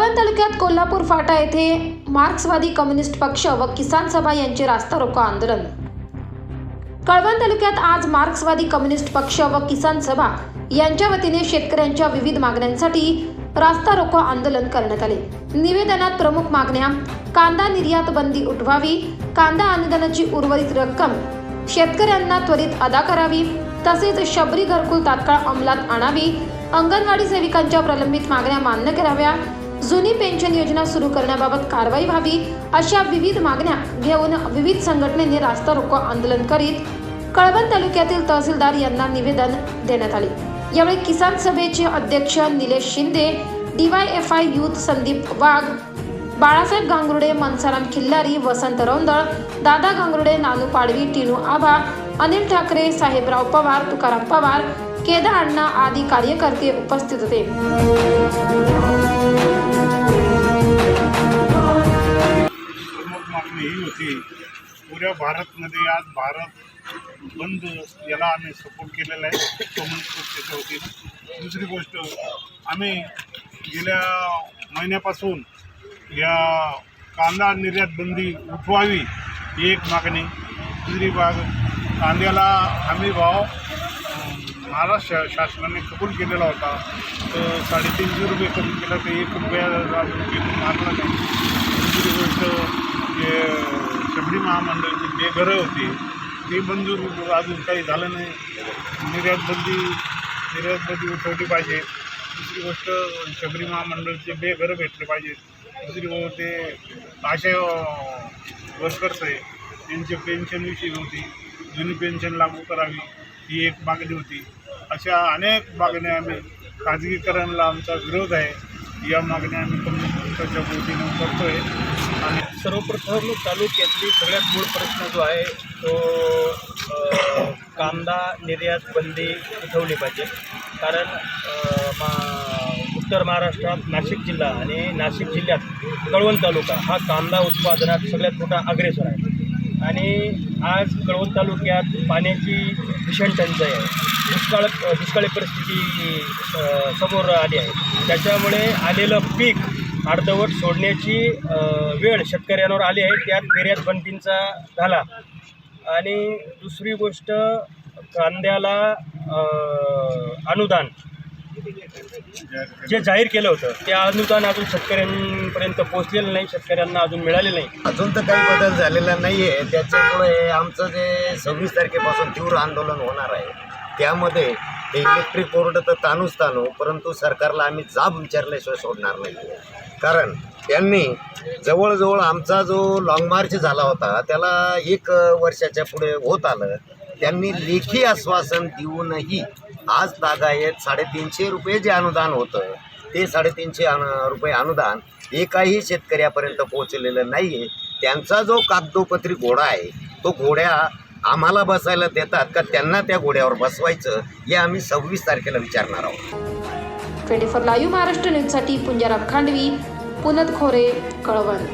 कळवण तालुक्यात कोल्हापूर फाटा येथे मार्क्सवादी कम्युनिस्ट पक्ष व किसान सभा यांचे रास्ता रोको आंदोलन। कळवण तालुक्यात आज मार्क्सवादी कम्युनिस्ट पक्ष व किसान सभा यांच्या वतीने शेतकऱ्यांच्या विविध मागण्यांसाठी रास्ता रोको आंदोलन करण्यात आले। निवेदनात प्रमुख मागण्या: कांदा निर्यात बंदी उठवावी, कांदा अनुदानाची उर्वरित रक्कम शेतकऱ्यांना त्वरित अदा करावी, तसेच शबरी घरकुल तात्काळ अंमलात आणावी, अंगणवाडी सेविकांच्या प्रलंबित मागण्या मान्य कराव्या, जुनी पेन्शन योजना सुरू करण्याबाबत कारवाई व्हावी, अशा विविध मागण्या घेऊन विविध संघटनेने रास्ता रोको आंदोलन करीत कळवण तालुक्यातील तहसीलदार यांना निवेदन देण्यात आले। यावेळी किसान सभेचे अध्यक्ष निलेश शिंदे, DYFI यूथ संदीप वाघ, बाळासाहेब गांगुर्डे, मनसाराम खिल्लारी, वसंत रौंदळ, दादा गांगुर्डे, नानू पाडवी, टिनू आभा, अनिल ठाकरे, साहेबराव पवार, तुकाराम पवार, केदार अण्णा आदी कार्यकर्ते उपस्थित होते। प्रमुख मागणी ही होती, पुऱ्या भारतमध्ये आज भारत बंद याला आम्ही सपोर्ट केलेला आहे कम्युनिस्ट पक्षाच्या वतीनं। दुसरी गोष्ट, आम्ही गेल्या महिन्यापासून या कांदा निर्यात बंदी उठवावी ही एक मागणी। दुसरी बाब, कांद्याला हमी भाव महाराष्ट्र शासनाने कबूल केलेला होता, तर 350 रुपये कमी केला, तर 1 रुपया अजून मागला नाही। दुसरी गोष्ट, जे शबरी महामंडळाची बेघरं होती ते मंजूर अजून काही झालं नाही। निर्यात बंदी उठवली पाहिजे। दुसरी गोष्ट, शबरी महामंडळाचे बेघरं भेटले पाहिजे। दुसरी गोष्ट, ते अशा वर्कर्स आहे त्यांचे पेन्शनविषयी होती, जुनी पेन्शन लागू करावी ही एक मागणी होती। अशा अनेक मागण्या आम्ही, खाजगीकरणाला आमचा विरोध आहे, या मागण्या आम्ही कम्युनिस्ट पक्षाच्या वतीनं करतो आहे। आणि सर्वप्रथम तालुक्यातली सगळ्यात मूळ प्रश्न जो आहे तो कांदा निर्यात बंदी उठवली पाहिजे। कारण उत्तर महाराष्ट्रात नाशिक जिल्हा आणि नाशिक जिल्ह्यात कळवण तालुका हा कांदा उत्पादनात सगळ्यात मोठा अग्रेसर आहे। आणि आज कळवण तालुक्यात पाण्याची भीषण टंचाई आहे, दुष्काळी परिस्थिती समोर आली आहे। त्याच्यामुळे आलेलं पीक अर्धवट सोडण्याची वेळ शेतकऱ्यांवर आली आहे, त्यात निर्यात बंदीचा झाला। आणि दुसरी गोष्ट, कांद्याला अनुदान जे जाहीर केलं होतं ते अनुदान अजून शेतकऱ्यांपर्यंत पोहोचलेलं नाही, शेतकऱ्यांना अजून मिळाले नाही। अजून तर काही बदल झालेला नाही आहे। त्याच्यामुळे आमचं जे 26 तारखेपासून तीव्र आंदोलन होणार आहे, त्यामध्ये ते इलेक्ट्रिक बोर्ड तर ताणू, परंतु सरकारला आम्ही जाब विचारल्याशिवाय सोडणार नाही। कारण त्यांनी जवळजवळ आमचा जो लाँग मार्च झाला होता त्याला 1 वर्षाच्या पुढे होत आलं। त्यांनी लेखी आश्वासन देऊनही आज तागायत 350 रुपये जे अनुदान होतं ते 350 रुपये अनुदान एकाही शेतकऱ्यापर्यंत पोहोचलेलं नाही आहे। त्यांचा जो कागदोपत्री घोडा आहे तो घोड्या आम्हाला बसायला देतात का त्यांना त्या घोड्यावर बसवायचं, हे आम्ही 26 तारखेला विचारणार आहोत। 24 लाईव्ह महाराष्ट्र न्यूजसाठी पुंजाराम खांडवी, पुनद खोरे, कळवण।